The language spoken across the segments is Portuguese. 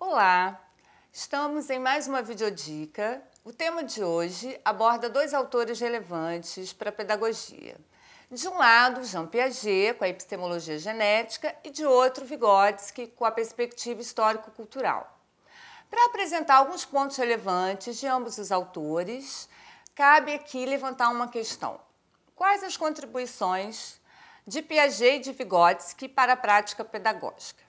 Olá, estamos em mais uma videodica. O tema de hoje aborda dois autores relevantes para a pedagogia. De um lado, Jean Piaget, com a epistemologia genética, e de outro, Vygotsky, com a perspectiva histórico-cultural. Para apresentar alguns pontos relevantes de ambos os autores, cabe aqui levantar uma questão. Quais as contribuições de Piaget e de Vygotsky para a prática pedagógica?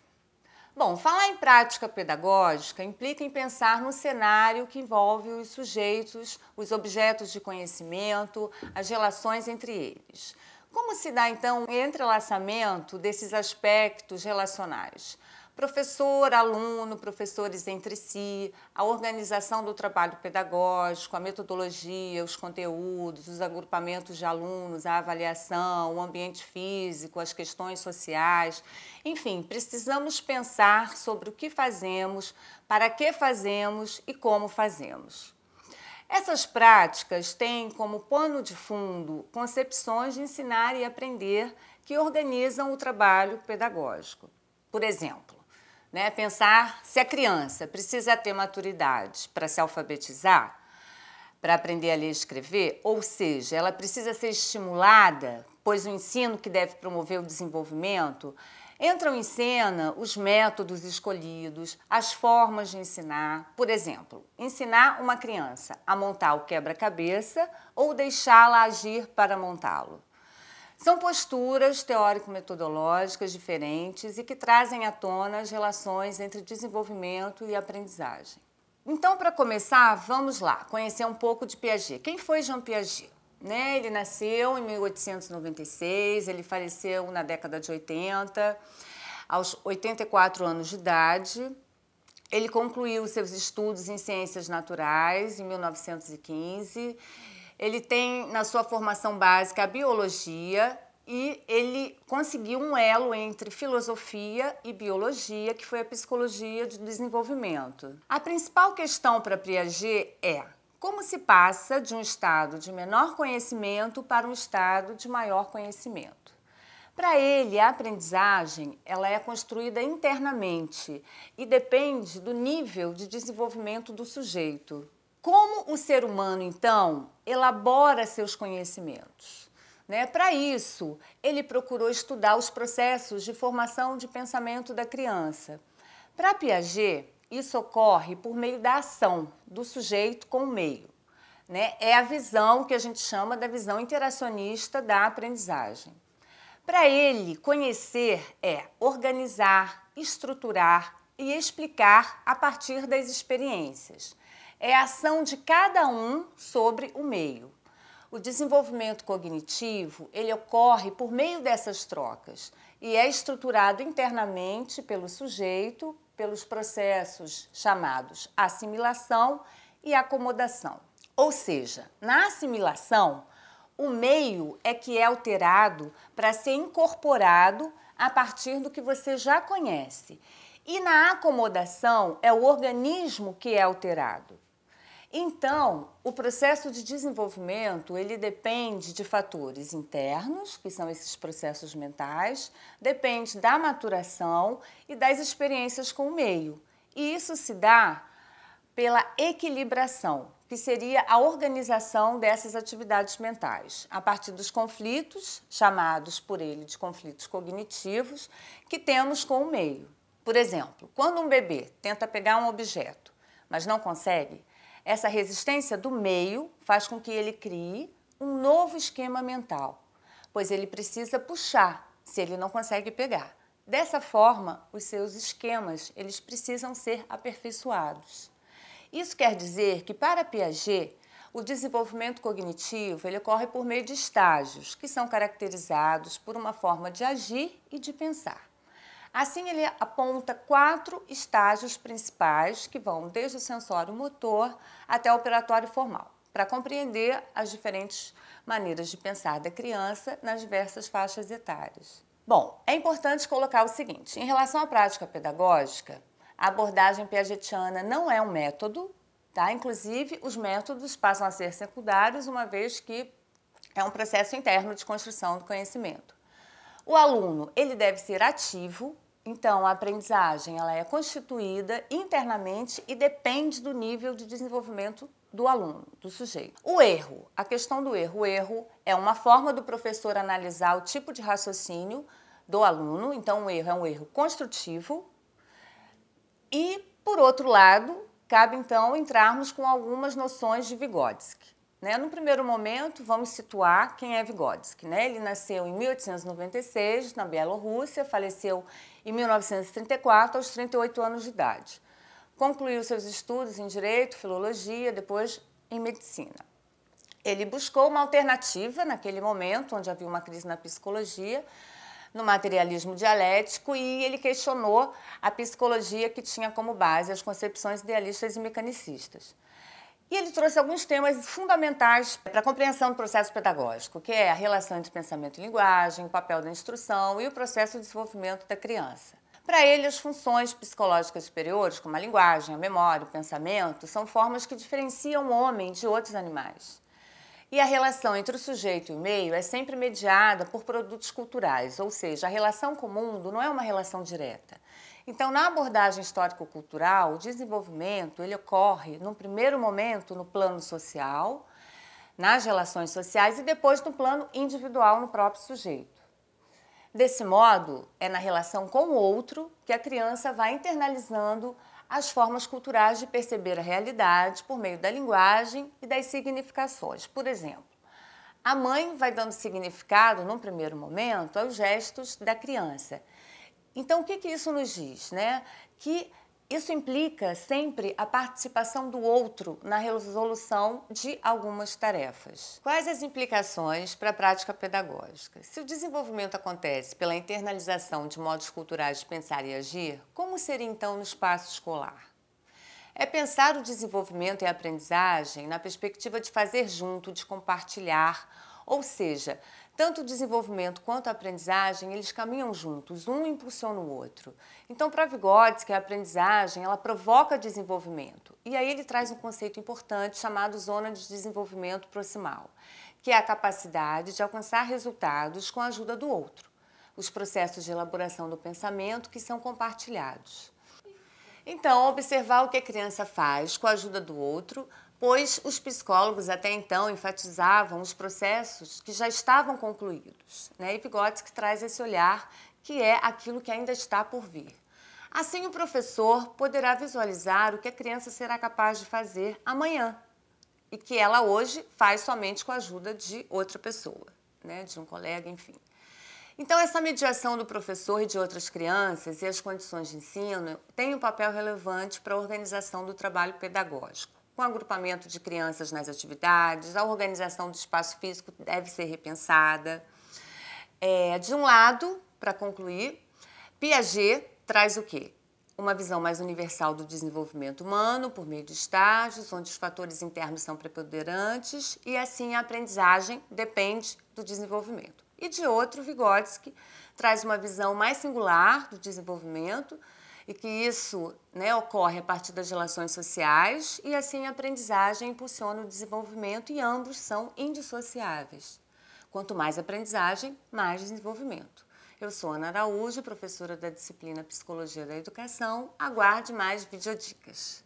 Bom, falar em prática pedagógica implica em pensar no cenário que envolve os sujeitos, os objetos de conhecimento, as relações entre eles. Como se dá, então, o entrelaçamento desses aspectos relacionais? Professor, aluno, professores entre si, a organização do trabalho pedagógico, a metodologia, os conteúdos, os agrupamentos de alunos, a avaliação, o ambiente físico, as questões sociais. Enfim, precisamos pensar sobre o que fazemos, para que fazemos e como fazemos. Essas práticas têm como pano de fundo concepções de ensinar e aprender que organizam o trabalho pedagógico. Por exemplo, pensar se a criança precisa ter maturidade para se alfabetizar, para aprender a ler e escrever, ou seja, ela precisa ser estimulada, pois o ensino que deve promover o desenvolvimento, entram em cena os métodos escolhidos, as formas de ensinar. Por exemplo, ensinar uma criança a montar o quebra-cabeça ou deixá-la agir para montá-lo. São posturas teórico-metodológicas diferentes e que trazem à tona as relações entre desenvolvimento e aprendizagem. Então, para começar, vamos lá, conhecer um pouco de Piaget. Quem foi Jean Piaget? Ele nasceu em 1896, ele faleceu na década de 80, aos 84 anos de idade. Ele concluiu seus estudos em ciências naturais em 1915. Ele tem na sua formação básica a biologia e ele conseguiu um elo entre filosofia e biologia, que foi a psicologia de desenvolvimento. A principal questão para Piaget é: como se passa de um estado de menor conhecimento para um estado de maior conhecimento? Para ele, a aprendizagem ela é construída internamente e depende do nível de desenvolvimento do sujeito. Como o ser humano, então, elabora seus conhecimentos? Para isso, ele procurou estudar os processos de formação de pensamento da criança. Para Piaget, isso ocorre por meio da ação do sujeito com o meio. É a visão que a gente chama da visão interacionista da aprendizagem. Para ele, conhecer é organizar, estruturar e explicar a partir das experiências. É a ação de cada um sobre o meio. O desenvolvimento cognitivo, ele ocorre por meio dessas trocas e é estruturado internamente pelo sujeito, pelos processos chamados assimilação e acomodação. Ou seja, na assimilação, o meio é que é alterado para ser incorporado a partir do que você já conhece. E na acomodação, é o organismo que é alterado. Então, o processo de desenvolvimento, ele depende de fatores internos, que são esses processos mentais, depende da maturação e das experiências com o meio. E isso se dá pela equilibração, que seria a organização dessas atividades mentais, a partir dos conflitos, chamados por ele de conflitos cognitivos, que temos com o meio. Por exemplo, quando um bebê tenta pegar um objeto, mas não consegue, essa resistência do meio faz com que ele crie um novo esquema mental, pois ele precisa puxar se ele não consegue pegar. Dessa forma, os seus esquemas eles precisam ser aperfeiçoados. Isso quer dizer que, para Piaget, o desenvolvimento cognitivo ele ocorre por meio de estágios, que são caracterizados por uma forma de agir e de pensar. Assim, ele aponta 4 estágios principais que vão desde o sensório motor até o operatório formal, para compreender as diferentes maneiras de pensar da criança nas diversas faixas etárias. Bom, é importante colocar o seguinte: em relação à prática pedagógica, a abordagem piagetiana não é um método, tá? Inclusive, os métodos passam a ser secundários, uma vez que é um processo interno de construção do conhecimento. O aluno ele deve ser ativo, Então, a aprendizagem ela é constituída internamente e depende do nível de desenvolvimento do aluno, do sujeito. O erro, a questão do erro. O erro é uma forma do professor analisar o tipo de raciocínio do aluno. Então, o erro é um erro construtivo. E, por outro lado, cabe então entrarmos com algumas noções de Vygotsky. No primeiro momento, vamos situar quem é Vygotsky. Ele nasceu em 1896, na Bielorrússia, faleceu em 1934, aos 38 anos de idade. Concluiu seus estudos em Direito, Filologia, depois em Medicina. Ele buscou uma alternativa naquele momento, onde havia uma crise na psicologia, no materialismo dialético, e ele questionou a psicologia que tinha como base as concepções idealistas e mecanicistas. E ele trouxe alguns temas fundamentais para a compreensão do processo pedagógico, que é a relação entre pensamento e linguagem, o papel da instrução e o processo de desenvolvimento da criança. Para ele, as funções psicológicas superiores, como a linguagem, a memória, o pensamento, são formas que diferenciam o homem de outros animais. E a relação entre o sujeito e o meio é sempre mediada por produtos culturais, ou seja, a relação com o mundo não é uma relação direta. Então, na abordagem histórico-cultural, o desenvolvimento ele ocorre, num primeiro momento, no plano social, nas relações sociais e depois no plano individual, no próprio sujeito. Desse modo, é na relação com o outro que a criança vai internalizando as formas culturais de perceber a realidade por meio da linguagem e das significações. Por exemplo, a mãe vai dando significado, num primeiro momento, aos gestos da criança. Então, o que isso nos diz? Que isso implica sempre a participação do outro na resolução de algumas tarefas. Quais as implicações para a prática pedagógica? Se o desenvolvimento acontece pela internalização de modos culturais de pensar e agir, como seria então no espaço escolar? É pensar o desenvolvimento e a aprendizagem na perspectiva de fazer junto, de compartilhar, ou seja, tanto o desenvolvimento quanto a aprendizagem, eles caminham juntos, um impulsiona o outro. Então, para Vygotsky, a aprendizagem, ela provoca desenvolvimento. E aí ele traz um conceito importante chamado zona de desenvolvimento proximal, que é a capacidade de alcançar resultados com a ajuda do outro. Os processos de elaboração do pensamento que são compartilhados. Então, observar o que a criança faz com a ajuda do outro, pois os psicólogos até então enfatizavam os processos que já estavam concluídos. E Vygotsky traz esse olhar que é aquilo que ainda está por vir. Assim, o professor poderá visualizar o que a criança será capaz de fazer amanhã e que ela hoje faz somente com a ajuda de outra pessoa, de um colega, enfim. Então, essa mediação do professor e de outras crianças e as condições de ensino tem um papel relevante para a organização do trabalho pedagógico. Com o agrupamento de crianças nas atividades, a organização do espaço físico deve ser repensada. De um lado, para concluir, Piaget traz o quê? Uma visão mais universal do desenvolvimento humano por meio de estágios, onde os fatores internos são preponderantes e, assim, a aprendizagem depende do desenvolvimento. E de outro, Vygotsky traz uma visão mais singular do desenvolvimento e que isso ocorre a partir das relações sociais e assim a aprendizagem impulsiona o desenvolvimento e ambos são indissociáveis. Quanto mais aprendizagem, mais desenvolvimento. Eu sou Ana Araújo, professora da disciplina Psicologia da Educação. Aguarde mais videodicas.